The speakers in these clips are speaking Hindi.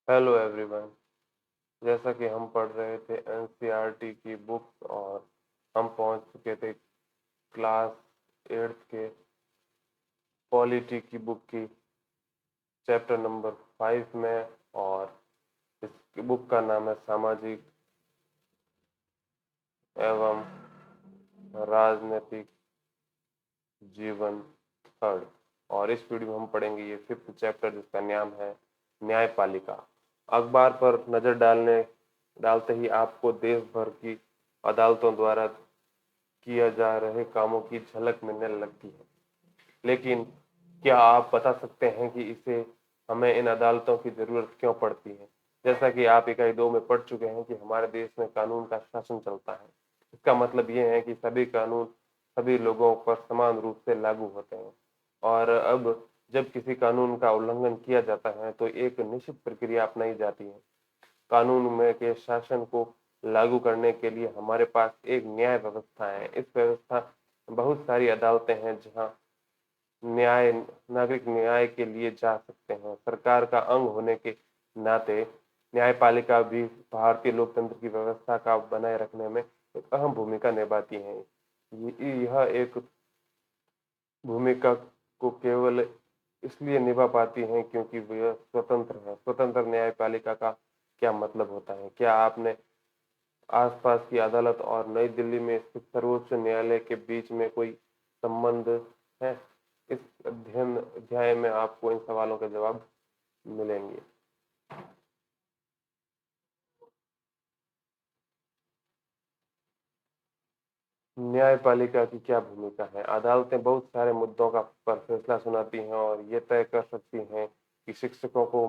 Hello everyone. जैसा कि हम पढ़ रहे थे एनसीईआरटी की बुक्स और हम पहुंच चुके थे क्लास 8th के पॉलिटी की बुक की चैप्टर नंबर 5 में। और इस बुक का नाम है सामाजिक एवं राजनीतिक जीवन थर्ड। और इस वीडियो में हम पढ़ेंगे ये 5th चैप्टर जिसका नाम है न्यायपालिका। अखबार पर नजर डालते ही आपको देश भर की अदालतों द्वारा किया जा रहे कामों की झलक मिलने लगती है। लेकिन क्या आप बता सकते हैं कि इसे हमें इन अदालतों की जरूरत क्यों पड़ती है? जैसा कि आप इकाई 2 में पढ़ चुके हैं कि हमारे देश में कानून का शासन चलता है। इसका मतलब ये है कि सभी कानून सभी लोगों पर समान रूप से लागू होते हैं। और अब जब किसी कानून का उल्लंघन किया जाता है तो एक निश्चित प्रक्रिया अपनाई जाती है। कानून में के शासन को लागू करने के लिए हमारे पास एक न्याय व्यवस्था है। इस व्यवस्था बहुत सारी अदालतें हैं जहां न्याय नागरिक न्याय के लिए जा सकते हैं। सरकार का अंग होने के नाते न्यायपालिका भी भारतीय लोकतंत्र की व्यवस्था का बनाए रखने में एक अहम भूमिका निभाती है। यह एक भूमिका को केवल इसलिए निभा पाती हैं क्योंकि वह स्वतंत्र है। स्वतंत्र न्यायपालिका का क्या मतलब होता है? क्या आपने आसपास की अदालत और नई दिल्ली में स्थित सर्वोच्च न्यायालय के बीच में कोई संबंध है? इस अध्याय में आपको इन सवालों के जवाब मिलेंगे। न्यायपालिका की क्या भूमिका है? अदालतें बहुत सारे मुद्दों का पर फैसला सुनाती हैं और ये तय कर सकती हैं कि शिक्षकों को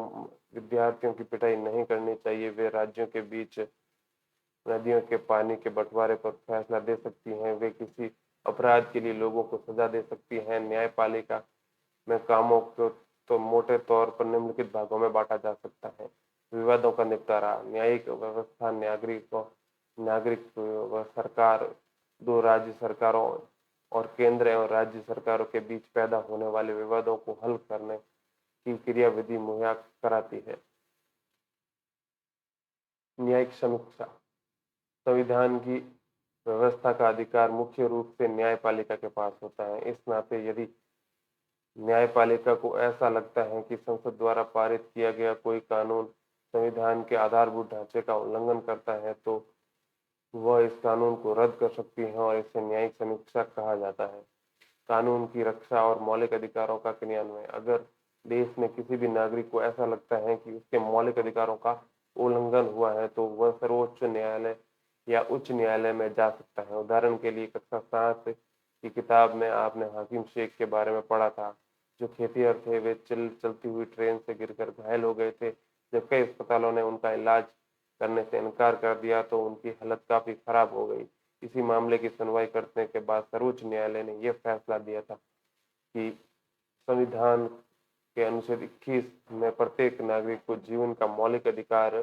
विद्यार्थियों की पिटाई नहीं करनी चाहिए। वे राज्यों के बीच नदियों के पानी के बंटवारे पर फैसला दे सकती हैं। वे किसी अपराध के लिए लोगों को सजा दे सकती हैं। न्यायपालिका में कामों को तो मोटे तौर पर निम्नलिखित भागों में बांटा जा सकता है। विवादों का निपटारा। न्यायिक व्यवस्था नागरिक व सरकार, दो राज्य सरकारों और केंद्र एवं राज्य सरकारों के बीच पैदा होने वाले विवादों को हल करने की क्रियाविधि मुहैया कराती है। न्यायिक समीक्षा। संविधान की व्यवस्था का अधिकार मुख्य रूप से न्यायपालिका के पास होता है। इस नाते यदि न्यायपालिका को ऐसा लगता है कि संसद द्वारा पारित किया गया कोई कानून संविधान के आधारभूत ढांचे का उल्लंघन करता है तो वह इस कानून को रद्द कर सकती है और इसे न्यायिक समीक्षा कहा जाता है। कानून की रक्षा और मौलिक अधिकारों का क्रियान्वयन। अगर देश में किसी भी नागरिक को ऐसा लगता है कि उसके मौलिक अधिकारों का उल्लंघन हुआ है तो वह सर्वोच्च न्यायालय या उच्च न्यायालय में जा सकता है। उदाहरण के लिए कक्षा 7 की किताब में आपने हाकिम शेख के बारे में पढ़ा था। जो खेतिहर थे वे चलती हुई ट्रेन से गिरकर घायल हो गए थे। जब कई अस्पतालों ने उनका इलाज करने से इनकार कर दिया तो उनकी हालत काफी खराब हो गई। इसी मामले की सुनवाई करने के बाद सर्वोच्च न्यायालय ने यह फैसला दिया था कि संविधान के अनुच्छेद 21 में प्रत्येक नागरिक को जीवन का मौलिक अधिकार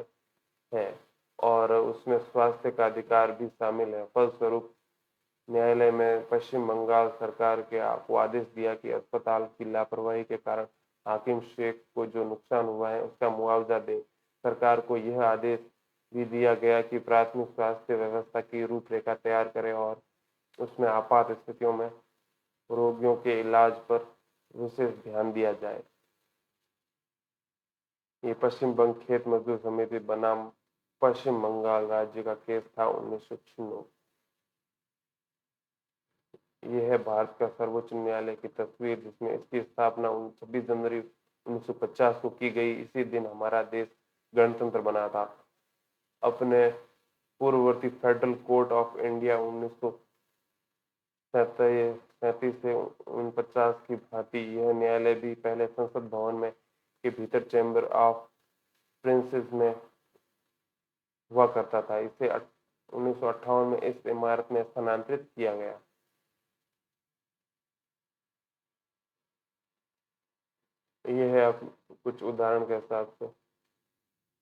है और उसमें स्वास्थ्य का अधिकार भी शामिल है। फलस्वरूप न्यायालय में पश्चिम बंगाल सरकार के को आदेश दिया कि अस्पताल की लापरवाही के कारण हाकिम शेख को जो नुकसान हुआ है उसका मुआवजा दे। सरकार को यह आदेश भी दिया गया कि प्राथमिक स्वास्थ्य व्यवस्था की रूपरेखा तैयार करे और उसमें आपात स्थितियों में रोगियों के इलाज पर विशेष ध्यान दिया जाए। ये पश्चिम बंग खेत मजदूर समिति बनाम पश्चिम बंगाल राज्य का केस था 1996। यह है भारत का सर्वोच्च न्यायालय की तस्वीर जिसमें इसकी स्थापना 26 जनवरी 1950 को की गई। इसी दिन हमारा देश गणतंत्र बना था। अपने पूर्ववर्ती फेडरल कोर्ट ऑफ इंडिया 1937 से 49 की भांति यह न्यायालय भी पहले संसद भवन में के भीतर चैम्बर ऑफ प्रिंसेस में हुआ करता था। इसे 1958 में इस इमारत में स्थानांतरित किया गया। यह है कुछ उदाहरण के हिसाब से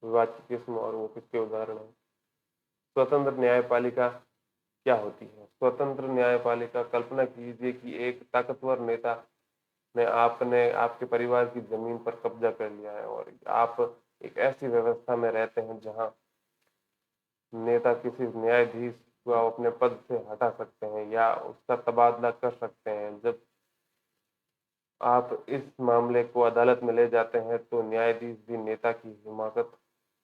विवाद की किस्म और वो किसके उदाहरण है। स्वतंत्र न्यायपालिका क्या होती है? स्वतंत्र न्यायपालिका, कल्पना कीजिए कि एक ताकतवर नेता ने आपने आपके परिवार की जमीन पर कब्जा कर लिया है और आप एक ऐसी व्यवस्था में रहते हैं जहाँ नेता किसी न्यायाधीश को अपने पद से हटा सकते हैं या उसका तबादला कर सकते हैं। जब आप इस मामले को अदालत में ले जाते हैं तो न्यायाधीश भी नेता की हिमाकत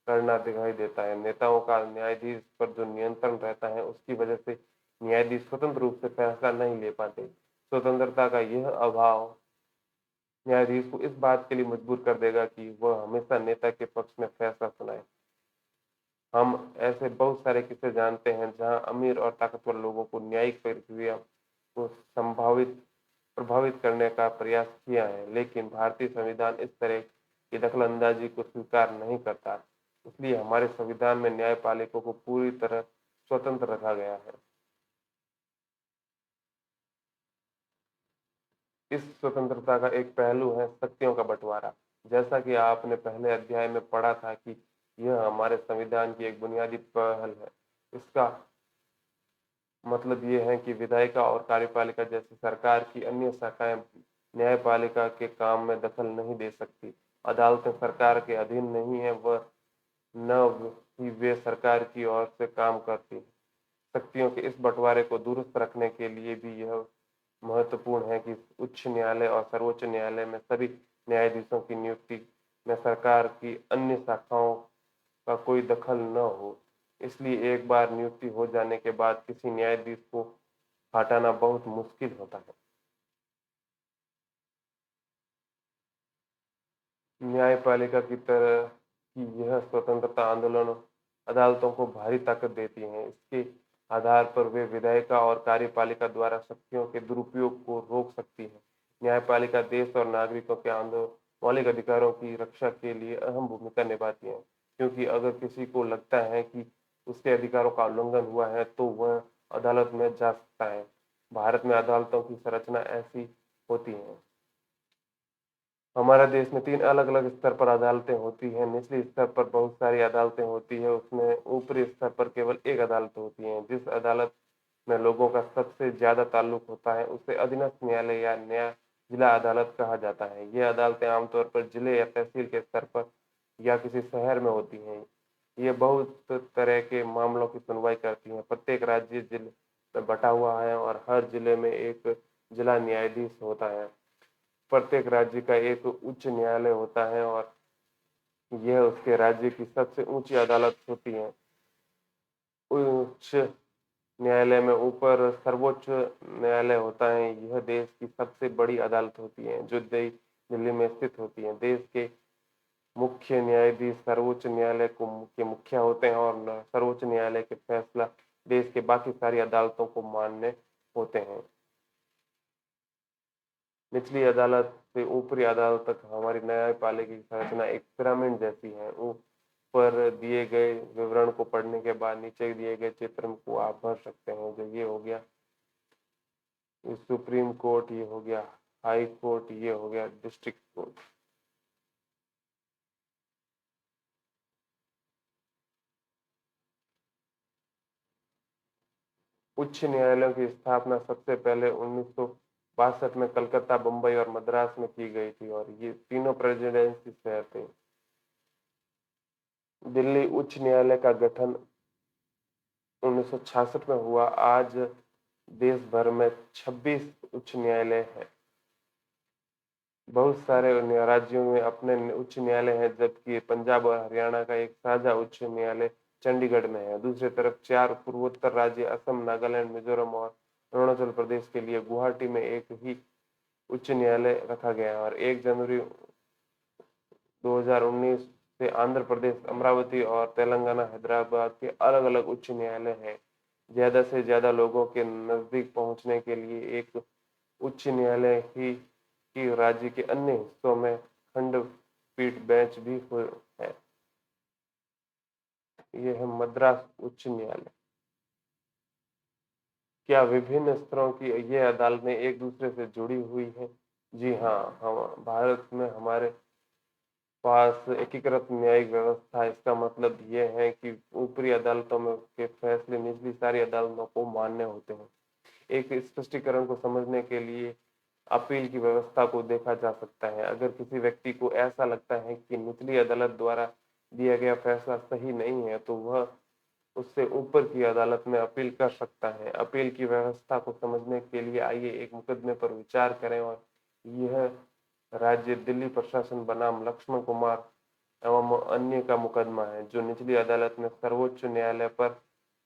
करना दिखाई देता है। नेताओं का न्यायाधीश पर जो नियंत्रण रहता है उसकी वजह से न्यायाधीश स्वतंत्र रूप से फैसला नहीं ले पाते। स्वतंत्रता का यह अभाव न्यायाधीश को इस बात के लिए मजबूर कर देगा कि वह हमेशा नेता के पक्ष में फैसला सुनाए। हम ऐसे बहुत सारे किस्से जानते हैं जहां अमीर और ताकतवर लोगों को न्यायिक प्रक्रिया को संभावित प्रभावित करने का प्रयास किया है, लेकिन भारतीय संविधान इस तरह की दखलंदाजी को स्वीकार नहीं करता। इसलिए हमारे संविधान में न्यायपालिका को पूरी तरह स्वतंत्र रखा गया है। इस स्वतंत्रता का एक पहलू है शक्तियों का बंटवारा। जैसा कि आपने पहले अध्याय में पढ़ा था कि यह हमारे संविधान की एक बुनियादी पहल है। इसका मतलब ये है कि विधायिका और कार्यपालिका जैसी सरकार की अन्य शाखाएं न्यायपालिका के काम में दखल नहीं दे सकती। अदालतें सरकार के अधीन नहीं है, वह न ही वे सरकार की ओर से काम करती। शक्तियों के इस बंटवारे को दुरुस्त रखने के लिए भी यह महत्वपूर्ण है कि उच्च न्यायालय और सर्वोच्च न्यायालय में सभी न्यायाधीशों की नियुक्ति में सरकार की अन्य शाखाओं का कोई दखल न हो। इसलिए एक बार नियुक्ति हो जाने के बाद किसी न्यायाधीश को हटाना बहुत मुश्किल होता है। न्यायपालिका की तरह की यह स्वतंत्रता आंदोलन अदालतों को भारी ताकत देती है। इसके आधार पर वे विधायिका और कार्यपालिका द्वारा शक्तियों के दुरुपयोग को रोक सकती है। न्यायपालिका देश और नागरिकों के मौलिक अधिकारों की रक्षा के लिए अहम भूमिका निभाती है, क्योंकि अगर किसी को लगता है कि उसके अधिकारों का उल्लंघन हुआ है तो वह अदालत में जा सकता है। भारत में अदालतों की संरचना ऐसी होती है। हमारे देश में 3 अलग-अलग स्तर पर अदालतें होती हैं। निचले स्तर पर बहुत सारी अदालतें होती हैं, उसमें ऊपरी स्तर पर केवल एक अदालत होती है। जिस अदालत में लोगों का सबसे ज़्यादा ताल्लुक होता है उसे अधीनस्थ न्यायालय या न्याय जिला अदालत कहा जाता है। ये अदालतें आमतौर पर जिले या तहसील के स्तर पर या किसी शहर में होती हैं। ये बहुत तरह के मामलों की सुनवाई करती हैं। प्रत्येक राज्य जिले में बटा हुआ है और हर जिले में एक जिला न्यायाधीश होता है। प्रत्येक राज्य का एक उच्च न्यायालय होता है और यह उसके राज्य की सबसे ऊंची अदालत होती है। उच्च न्यायालय में ऊपर सर्वोच्च न्यायालय होता है। यह देश की सबसे बड़ी अदालत होती है जो दिल्ली में स्थित होती है। देश के मुख्य न्यायाधीश सर्वोच्च न्यायालय के मुखिया होते हैं और सर्वोच्च न्यायालय के फैसला देश के बाकी सारी अदालतों को मान्य होते हैं। निचली अदालत से ऊपरी अदालत तक हमारी न्यायपालिका की संरचना एक पिरामिड जैसी है। ऊपर दिए गए विवरण को पढ़ने के बाद नीचे दिए गए चित्र को आप भर सकते हैं। जो ये हो गया सुप्रीम कोर्ट, ये हो गया हाई कोर्ट, ये हो गया डिस्ट्रिक्ट कोर्ट। उच्च न्यायालयों की स्थापना सबसे पहले 1962 में कलकत्ता, बम्बई और मद्रास में की गई थी और ये तीनों प्रेसिडेंसी शहर थे। दिल्ली उच्च न्यायालय का गठन 1966 में हुआ। आज देश भर में 26 उच्च न्यायालय हैं। बहुत सारे राज्यों में अपने उच्च न्यायालय हैं, जबकि पंजाब और हरियाणा का एक साझा उच्च न्यायालय चंडीगढ़ में है। दूसरी तरफ 4 पूर्वोत्तर राज्य असम, नागालैंड, मिजोरम और अरुणाचल प्रदेश के लिए गुवाहाटी में एक ही उच्च न्यायालय रखा गया है और 1 जनवरी 2019 से आंध्र प्रदेश, अमरावती और तेलंगाना, हैदराबाद के अलग-अलग उच्च न्यायालय हैं। ज़्यादा से ज़्यादा लोगों के नज़दीक पहुंचने के लिए एक उच्च न्यायालय ही की राज्य के अन्य हिस्सों में खंडपीठ बेंच भी है। यह है मद्रास उच्च न्यायालय। क्या विभिन्न स्तरों की ये अदालतें एक दूसरे से जुड़ी हुई हैं? जी हाँ, हम भारत में हमारे पास एकीकृत न्यायिक व्यवस्था है। इसका मतलब ये है कि ऊपरी अदालतों में के फैसले निचली सारी अदालतों को मान्य होते हैं। एक स्पष्टीकरण को समझने के लिए अपील की व्यवस्था को देखा जा सकता है। अगर किसी व्यक्ति को ऐसा लगता है कि निचली अदालत द्वारा दिया गया फैसला सही नहीं है तो वह उससे ऊपर की अदालत में अपील कर सकता है। अपील की व्यवस्था को समझने के लिए आइए एक मुकदमे पर विचार करें और यह राज्य दिल्ली प्रशासन बनाम लक्ष्मण कुमार एवं अन्य का मुकदमा है जो निचली अदालत में सर्वोच्च न्यायालय पर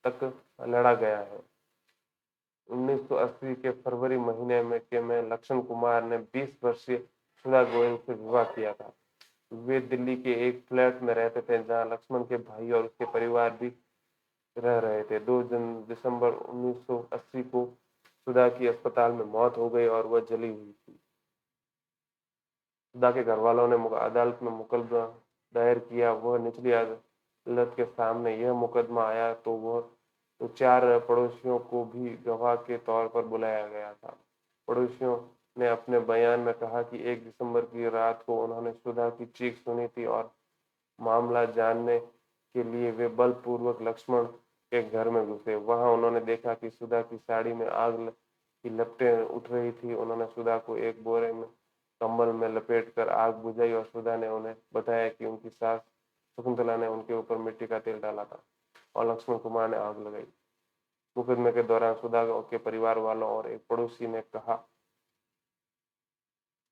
तक लड़ा गया है। 1980 के फरवरी महीने में लक्ष्मण कुमार ने 20 वर्षीय सुधा गोयल से विवाह किया था। वे दिल्ली के एक फ्लैट में रहते थे जहां लक्ष्मण के भाई और उसके परिवार भी रह रहे थे। 2 दिसंबर 1980 को सुधा की अस्पताल में मौत हो गई और वह जली हुई थी। सुधा के घर वालों ने अदालत में मुकदमा दायर किया। वह निचली अदालत के सामने यह मुकदमा आया तो 4 पड़ोसियों को भी गवाह के तौर पर बुलाया गया था। पड़ोसियों ने अपने बयान में कहा कि 1 दिसंबर की रात को उन्होंने सुधा की चीख सुनी थी और मामला जानने के लिए वे बलपूर्वक लक्ष्मण के घर में घुसे। वहां उन्होंने देखा कि सुधा की साड़ी में आग की लपटें उठ रही थी। उन्होंने सुधा को एक बोरे में कंबल में लपेटकर आग बुझाई और सुधा ने उन्हें बताया कि उनकी सास शकुंतला ने उनके ऊपर मिट्टी का तेल डाला था और लक्ष्मण कुमार ने आग लगाई। मुकदमे के दौरान सुधा के परिवार वालों और एक पड़ोसी ने कहा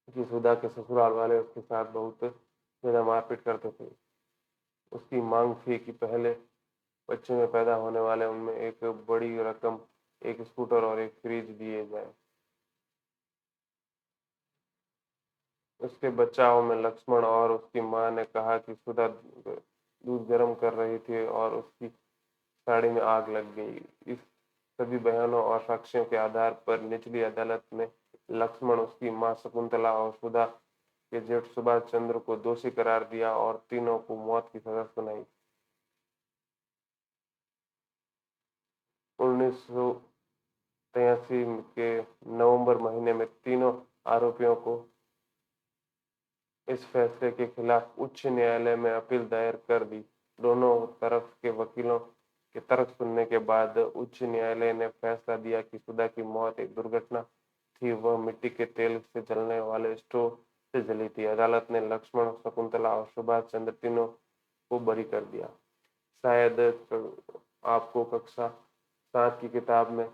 कि सुधा के ससुराल वाले उसके साथ बहुत ज्यादा मारपीट करते थे। उसकी मांग थी कि पहले बच्चे में पैदा होने वाले उनमें एक बड़ी रकम, एक स्कूटर और एक फ्रिज दिए जाए। उसके बचाव में लक्ष्मण और उसकी मां ने कहा कि सुधा दूध गर्म कर रही थी और उसकी साड़ी में आग लग गई। इस सभी बयानों और साक्ष्यों के आधार पर निचली अदालत ने लक्ष्मण, उसकी मां शकुंतला और सुधा के जेठ सुभाष चंद्र को दोषी करार दिया और तीनों को मौत की सजा सुनाई। 1983 के नवंबर महीने में तीनों आरोपियों को इस फैसले के खिलाफ उच्च न्यायालय में अपील दायर कर दी। दोनों तरफ के वकीलों के तर्क सुनने के बाद उच्च न्यायालय ने फैसला दिया कि सुधा की मौत एक दुर्घटना थी। वह मिट्टी के तेल से जलने वाले स्टोव से जली थी। अदालत ने लक्ष्मण, शकुंतला और सुभाष चंद्र तीनों को बरी कर दिया। शायद आपको कक्षा 7 की किताब में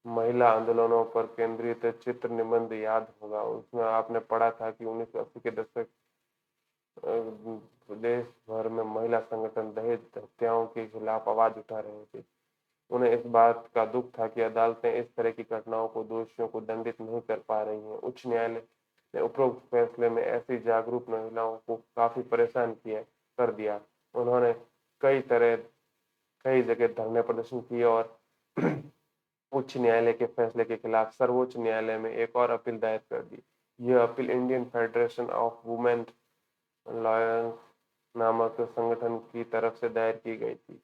महिला आंदोलनों पर केंद्रित चित्र निबंध याद होगा। उसमें आपने पढ़ा था कि 1980 के दशक देश भर में महिला संगठन दहेज हत्याओं के खिलाफ आवाज उठा रहे थे। उन्हें इस बात का दुख था कि अदालतें इस तरह की घटनाओं को दोषियों को दंडित नहीं कर पा रही हैं। उच्च न्यायालय ने उपरोक्त फैसले में ऐसी जागरूक महिलाओं को काफी परेशान किया कर दिया। उन्होंने कई जगह धरने प्रदर्शन किए और उच्च न्यायालय के फैसले के खिलाफ सर्वोच्च न्यायालय में एक और अपील दायर कर दी। यह appeal Indian federation of women lawyers नामक संगठन की तरफ से दायर की गई थी।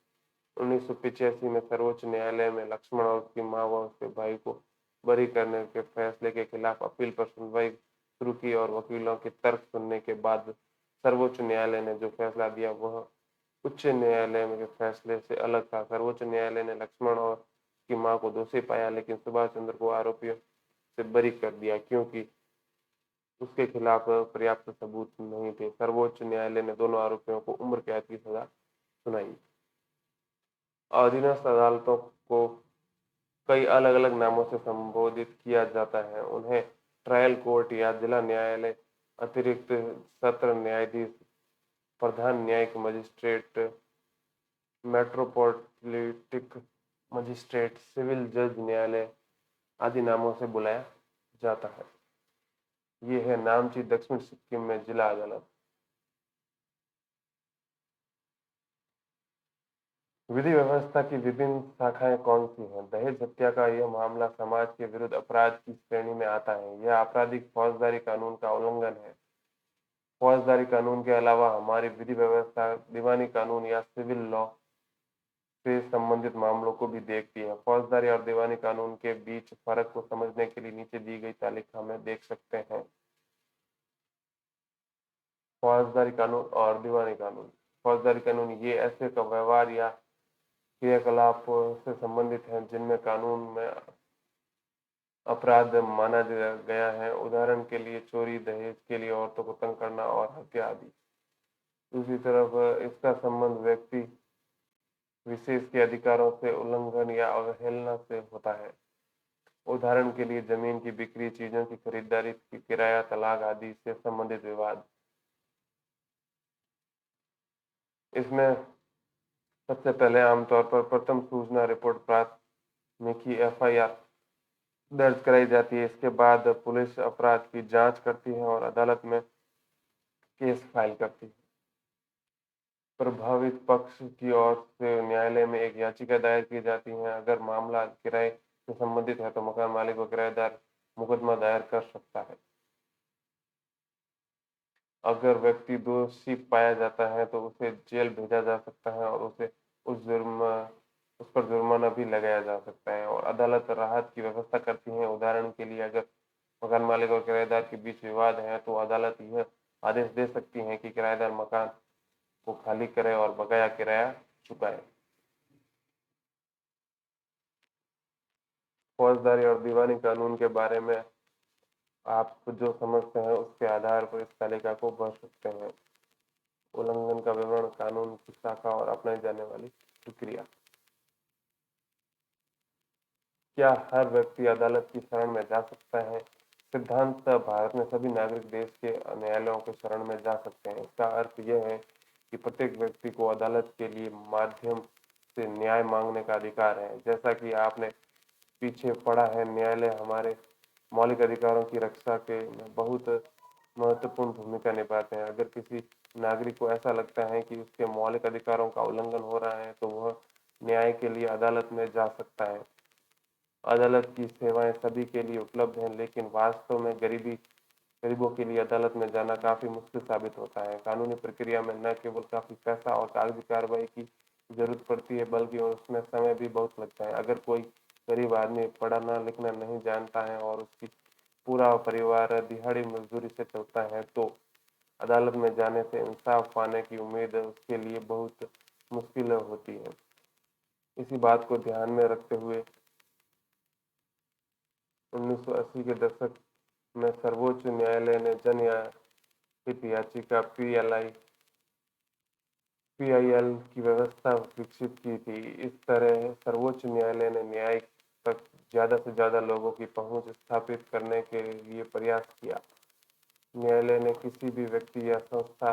1985 में सर्वोच्च न्यायालय में लक्ष्मण और उसकी मां व उसके भाई को बरी करने के फैसले के खिलाफ अपील पर सुनवाई शुरू की और वकीलों के तर्क सुनने के बाद सर्वोच्च न्यायालय ने जो फैसला दिया वह उच्च न्यायालय के फैसले से अलग था। सर्वोच्च न्यायालय ने लक्ष्मण और उसकी मां को दोषी पाया लेकिन सुभाष चंद्र को आरोपियों से बरी कर दिया क्योंकि उसके खिलाफ पर्याप्त सबूत नहीं थे। सर्वोच्च न्यायालय ने दोनों आरोपियों को उम्र कैद की सजा सुनाई। अधीनस्थ अदालतों को कई अलग अलग नामों से संबोधित किया जाता है। उन्हें ट्रायल कोर्ट या जिला न्यायालय, अतिरिक्त सत्र न्यायाधीश, प्रधान न्यायिक मजिस्ट्रेट, मेट्रोपॉलिटिक मजिस्ट्रेट, सिविल जज न्यायालय आदि नामों से बुलाया जाता है। ये है नामची दक्षिण सिक्किम में जिला अदालत। विधि व्यवस्था की विभिन्न शाखाएं कौन सी हैं? दहेज हत्या का यह मामला समाज के विरुद्ध अपराध की श्रेणी में आता है। यह आपराधिक फौजदारी कानून का उल्लंघन है। फौजदारी कानून के अलावा हमारी विधि व्यवस्था दीवानी कानून या सिविल लॉ से संबंधित मामलों को भी देखती है। फौजदारी और दीवानी कानून के बीच फर्क को समझने के लिए नीचे दी गई तालिका में देख सकते हैं। फौजदारी कानून और दीवानी कानून। फौजदारी कानून ये ऐसे का व्यवहार या क्रियाकलाप से संबंधित हैं जिनमें कानून में अपराध माना गया है। उदाहरण के लिए चोरी, दहेज के लिए औरतों को तंग करना और हत्या आदि। दूसरी तरफ इसका संबंध व्यक्ति विशेष के अधिकारों से उल्लंघन या अवहेलना से होता है। उदाहरण के लिए जमीन की बिक्री, चीजों की खरीदारी, की किराया, तलाक आदि से संबंधित विवाद। इसमें सबसे पहले आमतौर पर प्रथम सूचना रिपोर्ट प्राथमिकी एफआईआर दर्ज कराई जाती है। इसके बाद पुलिस अपराध की जांच करती है और अदालत में केस फाइल करती है। प्रभावित पक्ष की ओर से न्यायालय में एक याचिका दायर की जाती है। अगर मामला किराए से संबंधित है तो मकान मालिक व किराएदार मुकदमा दायर कर सकता है। अगर व्यक्ति दोषी पाया जाता है तो उसे जेल भेजा जा सकता है और उस पर जुर्माना भी लगाया जा सकता है। और अदालत राहत की व्यवस्था करती है। उदाहरण के लिए अगर मकान मालिक और किराएदार के बीच विवाद है तो अदालत यह आदेश दे सकती है कि किराएदार मकान को खाली करे और बकाया किराया चुकाए। फौजदारी और दीवानी कानून के बारे में आप जो समझते हैं उसके आधार पर इस तालिका को भर सकते हैं। उल्लंघन का विवरण, कानून की शाखा और अपनाई जाने वाली प्रक्रिया। क्या हर व्यक्ति अदालत की शरण में जा सकता है? सिद्धांत भारत में सभी नागरिक देश के न्यायालयों के शरण में जा सकते हैं। इसका अर्थ यह है कि प्रत्येक व्यक्ति को अदालत के लिए माध्यम से न्याय मांगने का अधिकार है। जैसा कि आपने पीछे पढ़ा है, न्यायालय हमारे मौलिक अधिकारों की रक्षा के में बहुत महत्वपूर्ण भूमिका निभाते हैं। अगर किसी नागरिक को ऐसा लगता है कि उसके मौलिक अधिकारों का उल्लंघन हो रहा है तो वह न्याय के लिए अदालत में जा सकता है। अदालत की सेवाएं सभी के लिए उपलब्ध हैं, लेकिन वास्तव में गरीबों के लिए अदालत में जाना काफी मुश्किल साबित होता है। कानूनी प्रक्रिया में न केवल काफी पैसा और कागजी कार्रवाई की जरूरत पड़ती है, बल्कि उसमें समय भी बहुत लगता है। अगर कोई गरीब आदमी पढ़ना लिखना नहीं जानता है और उसकी पूरा परिवार दिहाड़ी मजदूरी से चलता है तो अदालत में जाने से इंसाफ पाने की उम्मीद उसके लिए बहुत मुश्किल होती है। इसी बात को ध्यान में रखते हुए 1980 के दशक में सर्वोच्च न्यायालय ने जनहित याचिका पीआईएल की व्यवस्था विकसित की थी। इस तरह सर्वोच्च न्यायालय ने न्याय तक ज्यादा से ज्यादा लोगों की पहुंच स्थापित करने के लिए प्रयास किया। न्यायालय ने किसी भी व्यक्ति या संस्था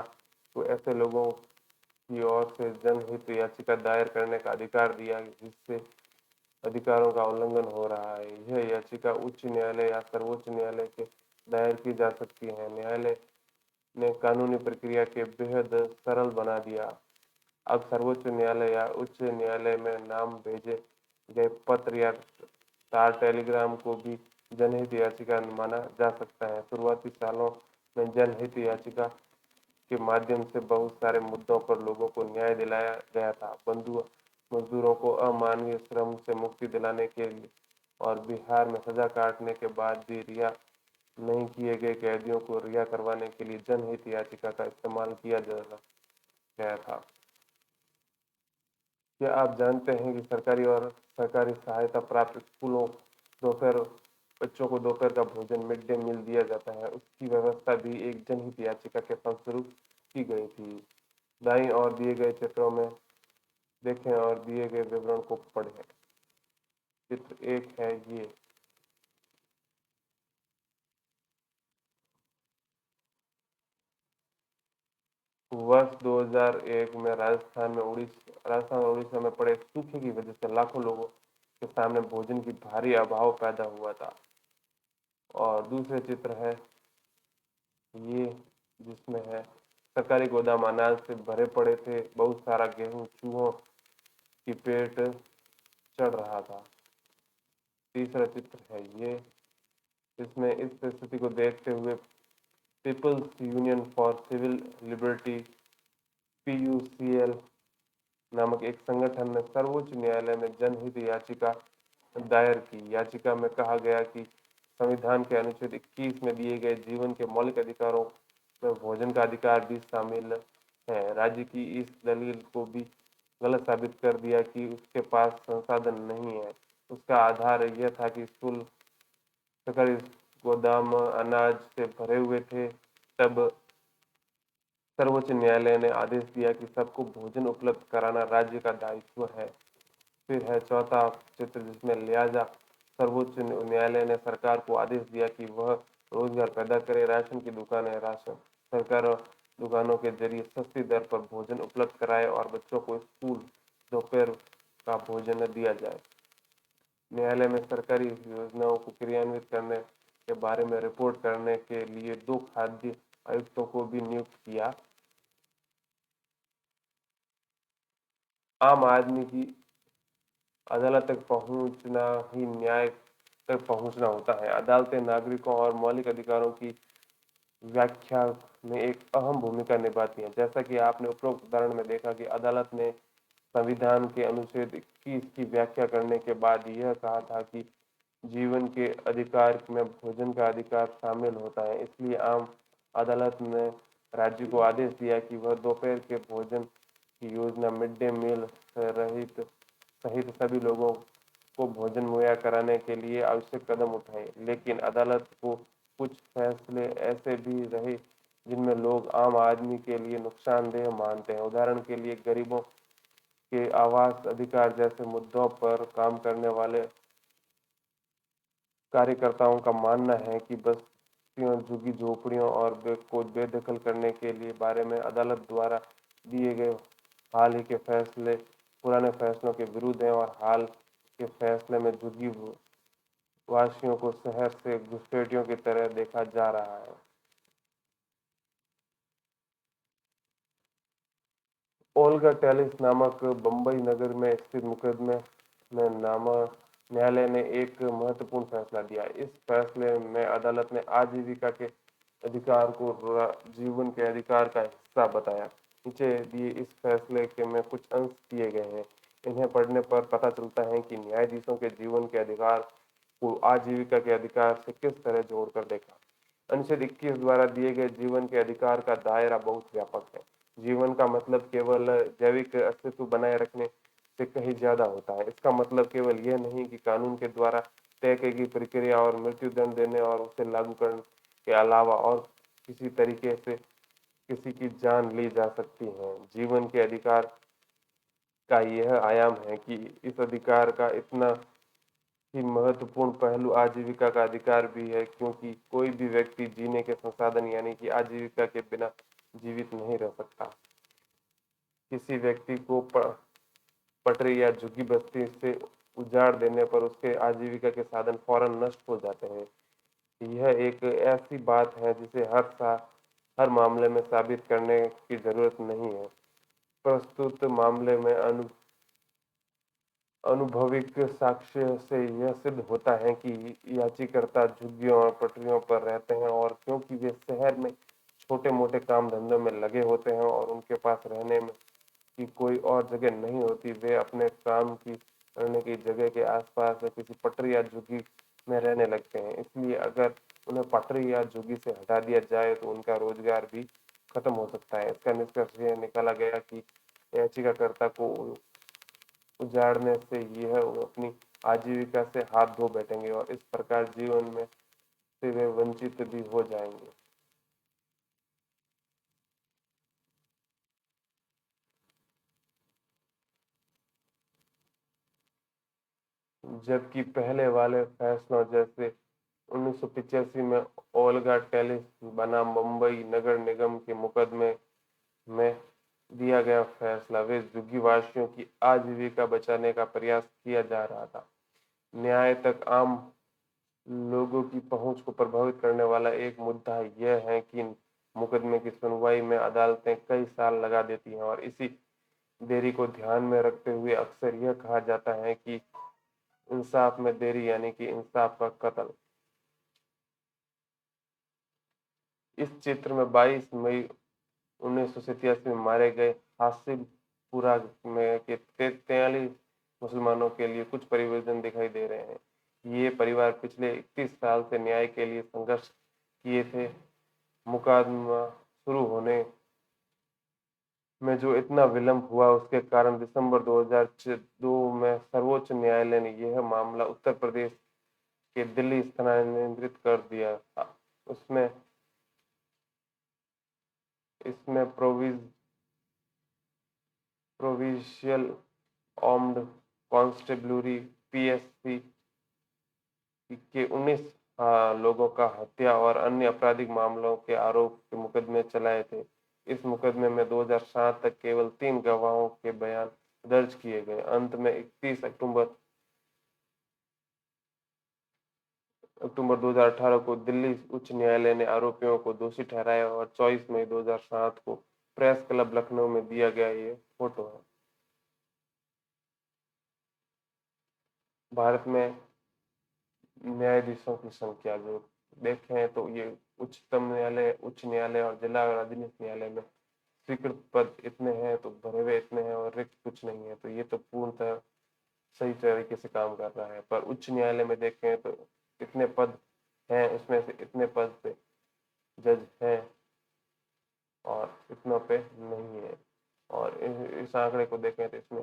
को ऐसे लोगों की ओर से जनहित याचिका दायर करने का अधिकार दिया जिससे अधिकारों का उल्लंघन हो रहा है। यह याचिका उच्च न्यायालय या सर्वोच्च न्यायालय के दायर की जा सकती है। न्यायालय ने कानूनी प्रक्रिया के बेहद सरल बना दिया। अब सर्वोच्च न्यायालय या उच्च न्यायालय में नाम भेजे गए पत्र या तार टेलीग्राम को भी जनहित याचिका माना जा सकता है। शुरुआती सालों में जनहित याचिका के माध्यम से बहुत सारे मुद्दों पर लोगों को न्याय दिलाया गया था। बंधु मजदूरों को अमानवीय श्रम से मुक्ति दिलाने के लिए और बिहार में सजा काटने के बाद भी रिहा नहीं किए गए कैदियों को रिहा करवाने के लिए जनहित याचिका का इस्तेमाल किया गया था। क्या आप जानते हैं कि सरकारी और सरकारी सहायता प्राप्त स्कूलों दोपहर बच्चों को दोपहर का भोजन मिड डे मील दिया जाता है? उसकी व्यवस्था भी एक जनहित याचिका के फलस्वरूप की गई थी। दाईं ओर दिए गए चित्रों में देखें और दिए गए विवरण को पढ़ें। चित्र 1 है ये। वर्ष 2001 में राजस्थान और उड़ीसा में पड़े सूखे की वजह से लाखों लोगों के सामने भोजन की भारी अभाव पैदा हुआ था। और दूसरे चित्र है ये, जिसमें है सरकारी गोदाम अनाज से भरे पड़े थे, बहुत सारा गेहूं चूहों की पेट चढ़ रहा था। तीसरा चित्र है ये, इसमें इस परिस्थिति को देखते हुए people's union for civil liberty PUCL नामक एक संगठन ने सर्वोच्च न्यायालय में जनहित याचिका दायर की। याचिका में कहा गया कि संविधान के अनुच्छेद 21 में दिए गए जीवन के मौलिक अधिकारों में भोजन का अधिकार भी शामिल है। राज्य की इस दलील को भी गलत साबित कर दिया कि उसके पास संसाधन नहीं है। उसका आधार यह था कि स्कूल सरकारी गोदाम अनाज से भरे हुए थे, तब सर्वोच्च न्यायालय ने आदेश दिया कि सबको भोजन उपलब्ध कराना राज्य का दायित्व है। फिर है चौथा चित्र, जिसमें लिहाजा सर्वोच्च न्यायालय ने सरकार को आदेश दिया कि वह रोजगार पैदा करे। राशन की दुकानें राशन सरकार दुकानों के जरिए सस्ती दर पर भोजन उपलब्ध कराए और बच्चों को स्कूल दोपहर का भोजन दिया जाए। न्यायालय में सरकारी योजनाओं को क्रियान्वित करने के बारे में रिपोर्ट करने के लिए 2 खाद्य आयुक्तों को भी नियुक्त किया। आम आदमी की अदालत तक पहुंचना ही न्याय तक पहुंचना होता है। अदालतें नागरिकों और मौलिक अधिकारों की व्याख्या में एक अहम भूमिका निभाती हैं। जैसा कि आपने उपरोक्त उदाहरण में देखा कि अदालत ने संविधान के अनुच्छेद 21 की व्याख्या करने के बाद यह कहा था कि जीवन के अधिकार में भोजन का अधिकार शामिल होता है। इसलिए आम अदालत ने राज्य को आदेश दिया कि वह दोपहर के भोजन की योजना मिड डे मील सहित सभी लोगों को भोजन मुहैया कराने के लिए आवश्यक कदम उठाए। लेकिन अदालत को कुछ फैसले ऐसे भी रहे जिनमें लोग आम आदमी के लिए नुकसानदेह मानते हैं। उदाहरण के लिए गरीबों के आवास अधिकार जैसे मुद्दों पर काम करने वाले कार्यकर्ताओं का मानना है कि बस्तियों, झुग्गी झोपड़ियों और को बेदखल करने के लिए बारे में अदालत द्वारा दिए गए हाल ही के फैसले पुराने फैसलों के विरुद्ध हैं और हाल के फैसले में झुग्गी वासियों को शहर से घुसपैठियों की तरह देखा जा रहा है। ओल्गा टेलिस नामक बंबई नगर में स्थित मुकदमे में न्यायालय ने एक महत्वपूर्ण फैसला दिया। इस फैसले में अदालत ने आजीविका के अधिकार को जीवन के अधिकार का हिस्सा बताया। नीचे दिए इस फैसले के में कुछ अंश दिए गए हैं। इन्हें पढ़ने पर पता चलता है कि न्यायाधीशों के जीवन के अधिकार को आजीविका के अधिकार से किस तरह जोड़कर देखा। अनुच्छेद 21 द्वारा दिए गए जीवन के अधिकार का दायरा बहुत व्यापक है। जीवन का मतलब केवल जैविक अस्तित्व बनाए रखने से कहीं ज्यादा होता है। इसका मतलब केवल यह नहीं कि कानून के द्वारा तय की गई प्रक्रिया और मृत्यु दंड देने और उसे लागू करने के अलावा और किसी तरीके से किसी की जान ली जा सकती है। जीवन के अधिकार का यह आयाम है कि इस अधिकार का इतना ही महत्वपूर्ण पहलू आजीविका का अधिकार भी है, क्योंकि कोई भी व्यक्ति जीने के संसाधन यानी कि आजीविका के बिना जीवित नहीं रह सकता। किसी व्यक्ति को पटरी या झुग्गी बस्ती से उजाड़ देने पर उसके आजीविका के साधन फौरन नष्ट हो जाते हैं। यह एक ऐसी बात है जिसे हर मामले में साबित करने की जरूरत नहीं है। प्रस्तुत मामले में अनुभविक साक्ष्य से यह सिद्ध होता है कि याचिकाकर्ता झुग्गियों और पटरियों पर रहते हैं और क्योंकि वे शहर में छोटे मोटे काम धंधों में लगे होते हैं और उनके पास रहने में की कोई और जगह नहीं होती, वे अपने काम की करने की जगह के आसपास किसी पटरी या झुग्गी में रहने लगते हैं। इसलिए अगर उन्हें पटरी या झुग्गी से हटा दिया जाए तो उनका रोजगार भी खत्म हो सकता है। इसका निष्कर्ष यह निकाला गया कि याचिकाकर्ता को उजाड़ने से यह अपनी आजीविका से हाथ धो बैठेंगे और इस प्रकार जीवन में से वे वंचित भी हो जाएंगे। जबकि पहले वाले फैसलों जैसे 1985 में ओल्गा टेलिस बनाम मुंबई नगर निगम के मुकदमे में दिया गया फैसला वे झुग्गीवासियों की आजीविका बचाने का प्रयास किया जा रहा था। न्याय तक आम लोगों की पहुंच को प्रभावित करने वाला एक मुद्दा यह है कि मुकदमे की सुनवाई में अदालतें कई साल लगा देती हैं और इसी देरी को ध्यान में रखते हुए अक्सर यह कहा जाता है कि इंसाफ में देरी यानी कि इंसाफ का कत्ल। इस चित्र में 22 मई 1987 में मारे गए हासिलपुरा में के 43 मुसलमानों के लिए कुछ परिवर्तन दिखाई दे रहे हैं। ये परिवार पिछले 31 साल से न्याय के लिए संघर्ष किए थे। मुकदमा शुरू होने में जो इतना विलंब हुआ उसके कारण दिसंबर 2002 में सर्वोच्च न्यायालय ने यह मामला उत्तर प्रदेश के दिल्ली स्थानांतरित कर दिया था। उसमें इसमें प्रोविंशियल आर्म्ड कॉन्स्टेबलरी पीएससी के 19 लोगों का हत्या और अन्य आपराधिक मामलों के आरोप के मुकदमे चलाए थे। इस मुकदमे में 2007 तक केवल 3 गवाहों के बयान दर्ज किए गए। अंत में 31 अक्टूबर 2018 को दिल्ली उच्च न्यायालय ने आरोपियों को दोषी ठहराया और 24 मई 2007 को प्रेस क्लब लखनऊ में दिया गया ये फोटो है। भारत में न्यायाधीशों की संख्या जो देखें तो ये उच्च न्यायालय और जिला और अधीनस्थ न्यायालय में स्वीकृत पद इतने हैं, तो भरे हुए इतने हैं और रिक्त कुछ नहीं है, तो ये तो पूर्णतः सही तरीके से काम कर रहा है। पर उच्च न्यायालय में देखें तो इतने पद हैं, उसमें से इतने पद पे जज हैं और इतनों पे नहीं है। और इस आंकड़े को देखें तो इसमें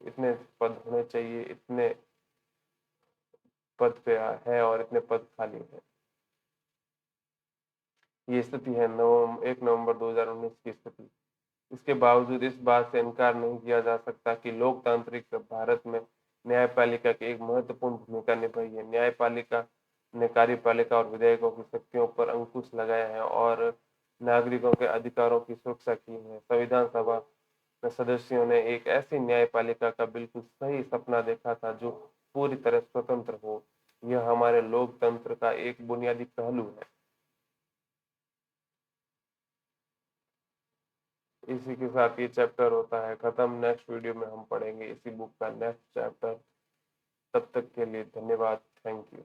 इतने पद होने चाहिए, इतने पद पे है और इतने पद खाली है। ये स्थिति है 1 नवंबर 2019 की स्थिति। इसके बावजूद इस बात से इनकार नहीं किया जा सकता कि लोकतांत्रिक भारत में न्यायपालिका की एक महत्वपूर्ण भूमिका निभाई है। न्यायपालिका ने कार्यपालिका और विधायकों की शक्तियों पर अंकुश लगाया है और नागरिकों के अधिकारों की सुरक्षा की है। संविधान सभा में सदस्यों ने एक ऐसी न्यायपालिका का बिल्कुल सही सपना देखा था जो पूरी तरह स्वतंत्र हो। यह हमारे लोकतंत्र का एक बुनियादी पहलू है। इसी के साथ ये चैप्टर होता है खत्म। नेक्स्ट वीडियो में हम पढ़ेंगे इसी बुक का नेक्स्ट चैप्टर। तब तक के लिए धन्यवाद। Thank you.